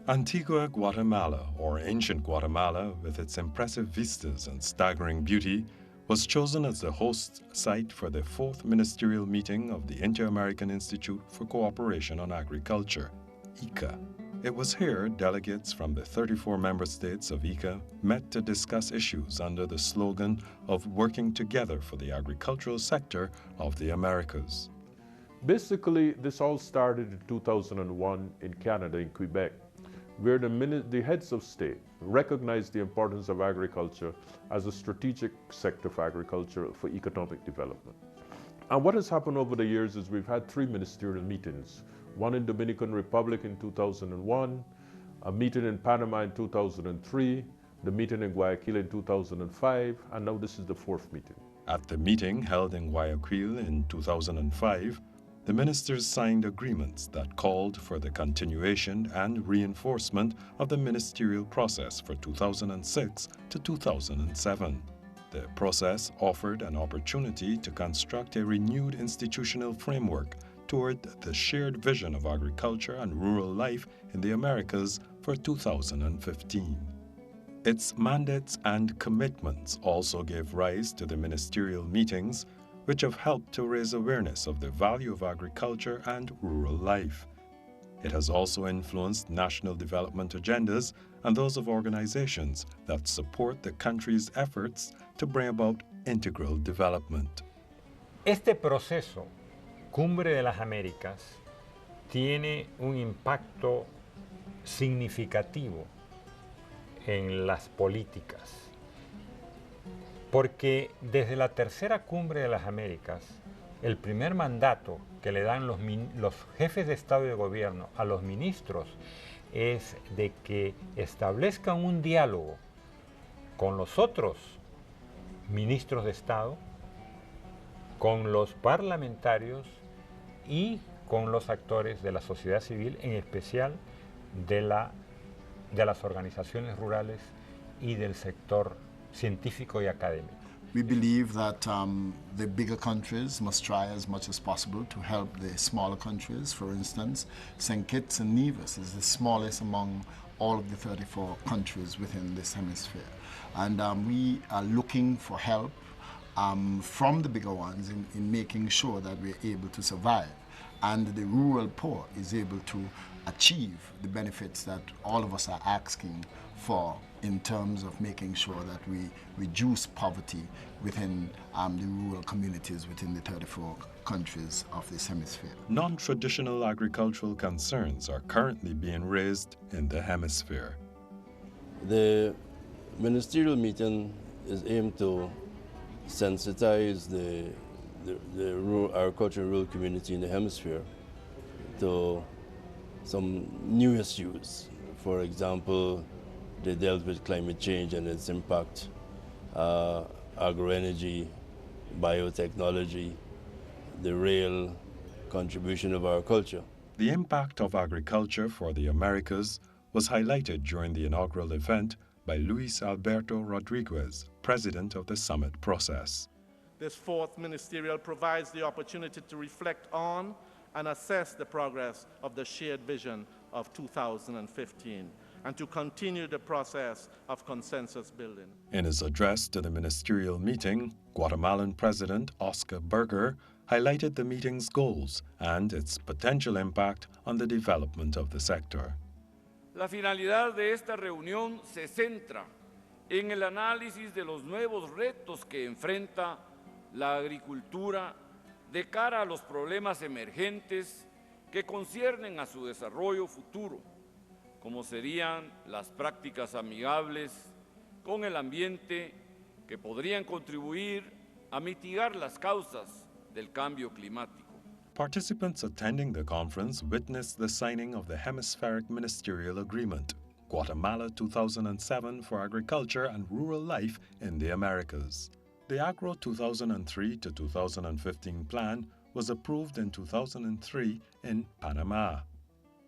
Antigua Guatemala, or ancient Guatemala, with its impressive vistas and staggering beauty, was chosen as the host site for the fourth ministerial meeting of the Inter-American Institute for Cooperation on Agriculture, ICA. It was here delegates from the 34 member states of ICA met to discuss issues under the slogan of working together for the agricultural sector of the Americas. Basically, this all started in 2001 in Canada, in Quebec, where the heads of state recognized the importance of agriculture as a strategic sector for agriculture for economic development. And what has happened over the years is we've had 3 ministerial meetings, one in Dominican Republic in 2001, a meeting in Panama in 2003, the meeting in Guayaquil in 2005, and now this is the 4th meeting. At the meeting held in Guayaquil in 2005, the ministers signed agreements that called for the continuation and reinforcement of the ministerial process for 2006 to 2007. The process offered an opportunity to construct a renewed institutional framework toward the shared vision of agriculture and rural life in the Americas for 2015. Its mandates and commitments also gave rise to the ministerial meetings, which have helped to raise awareness of the value of agriculture and rural life. It has also influenced national development agendas and those of organizations that support the country's efforts to bring about integral development. Este proceso, Cumbre de las Américas, tiene un impacto significativo en las políticas. Porque desde la tercera Cumbre de las Américas, el primer mandato que le dan los jefes de Estado y de Gobierno a los ministros es de que establezcan un diálogo con los otros ministros de Estado, con los parlamentarios y con los actores de la sociedad civil, en especial de las organizaciones rurales y del sector científico y académico. We believe that the bigger countries must try as much as possible to help the smaller countries. For instance, St. Kitts and Nevis is the smallest among all of the 34 countries within this hemisphere. And we are looking for help from the bigger ones in making sure that we're able to survive and the rural poor is able to achieve the benefits that all of us are asking for in terms of making sure that we reduce poverty within the rural communities within the 34 countries of this hemisphere. Non-traditional agricultural concerns are currently being raised in the hemisphere. The ministerial meeting is aimed to sensitize the rural agriculture and rural community in the hemisphere to some new issues. For example, they dealt with climate change and its impact, agroenergy, biotechnology, the real contribution of agriculture. The impact of agriculture for the Americas was highlighted during the inaugural event by Luis Alberto Rodriguez, president of the summit process. This 4th ministerial provides the opportunity to reflect on and assess the progress of the shared vision of 2015 and to continue the process of consensus building. In his address to the ministerial meeting, Guatemalan President Oscar Berger highlighted the meeting's goals and its potential impact on the development of the sector. La finalidad de esta reunión se centra en el análisis de los nuevos retos que enfrenta la agricultura de cara a los problemas emergentes que conciernen a su desarrollo futuro, como serían las prácticas amigables con el ambiente que podrían contribuir a mitigar las causas del cambio climático. Participants attending the conference witnessed the signing of the Hemispheric Ministerial Agreement, Guatemala 2007 for Agriculture and Rural Life in the Americas. The Agro 2003 to 2015 plan was approved in 2003 in Panama.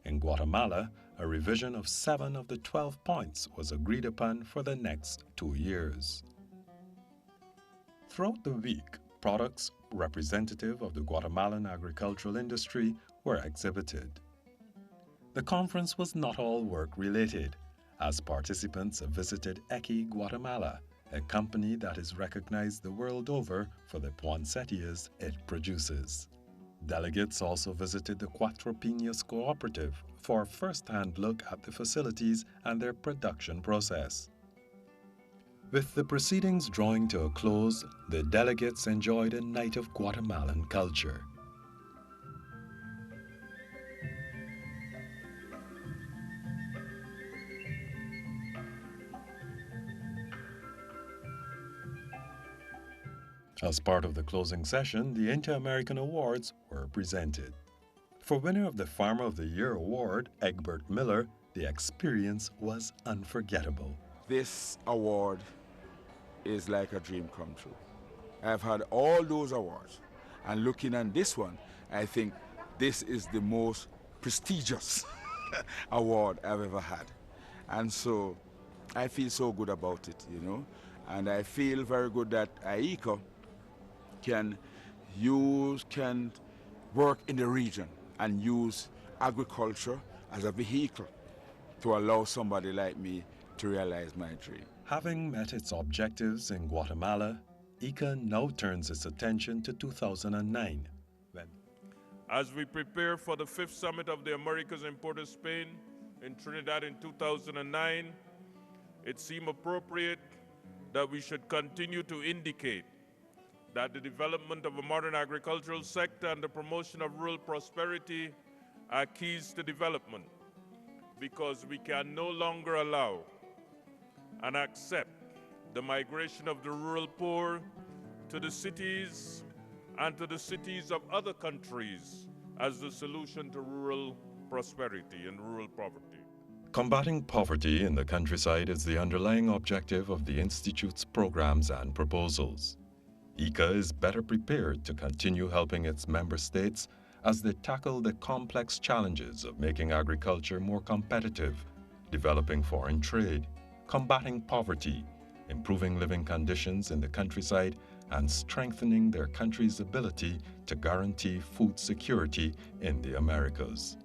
In Guatemala, a revision of 7 of the 12 points was agreed upon for the next 2 years. Throughout the week, products representative of the Guatemalan agricultural industry were exhibited. The conference was not all work-related, as participants visited Guatemala, a company that is recognized the world over for the poinsettias it produces. Delegates also visited the Cuatro Piñas Cooperative for a first-hand look at the facilities and their production process. With the proceedings drawing to a close, the delegates enjoyed a night of Guatemalan culture. As part of the closing session, the Inter-American Awards were presented. For winner of the Farmer of the Year award, Egbert Miller, the experience was unforgettable. This award is like a dream come true. I've had all those awards, and looking at this one, I think this is the most prestigious award I've ever had. And so I feel so good about it, you know, and I feel very good that IECA can work in the region and use agriculture as a vehicle to allow somebody like me to realize my dream. Having met its objectives in Guatemala, ICA now turns its attention to 2009. As we prepare for the 5th Summit of the Americas in Port of Spain in Trinidad in 2009, it seemed appropriate that we should continue to indicate that the development of a modern agricultural sector and the promotion of rural prosperity are keys to development, because we can no longer allow and accept the migration of the rural poor to the cities and to the cities of other countries as the solution to rural prosperity and rural poverty. Combating poverty in the countryside is the underlying objective of the Institute's programs and proposals. ICA is better prepared to continue helping its member states as they tackle the complex challenges of making agriculture more competitive, developing foreign trade, combating poverty, improving living conditions in the countryside, and strengthening their country's ability to guarantee food security in the Americas.